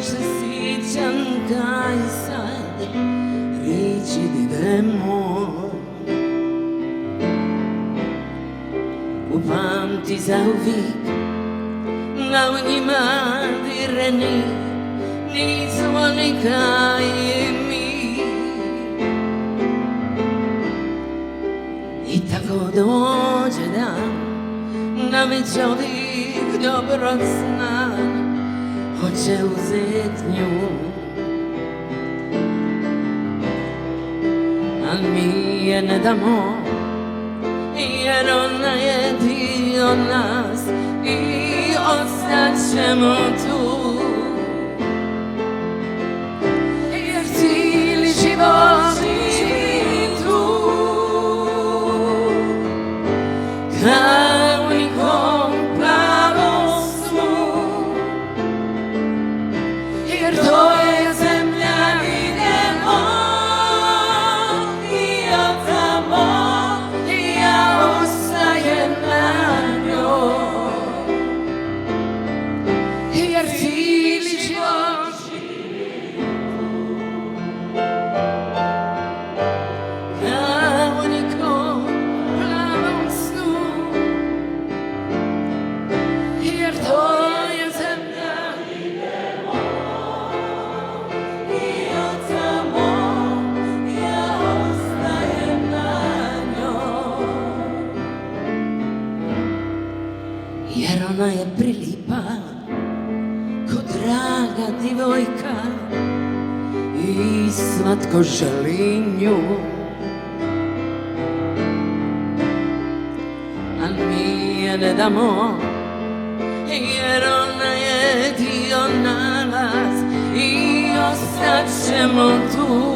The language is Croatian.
još se sjećam kaj sad riječi idemo. Upamti zauvijek da u njima direni nisu oni kaj mi. I tako dođe dan da me čovjek dobro zna hoće uzet nju, a mi je ne damo jer ona je dio nas i ostat ćemo tu. Jer cijeli život živim tu kao u nikom plavom snu. Jer to je zemlja idemo i od tamo ja ostajem na njoj. Jer cijeli život kao u nikom plavom snu. Jer to je zemlja idemo i od tamo ja ostajem na njoj. Jer ona je prilipa ko draga divojka i svatko želi nju, a mi je ne damo jer ona je dio nas i ostat ćemo tu.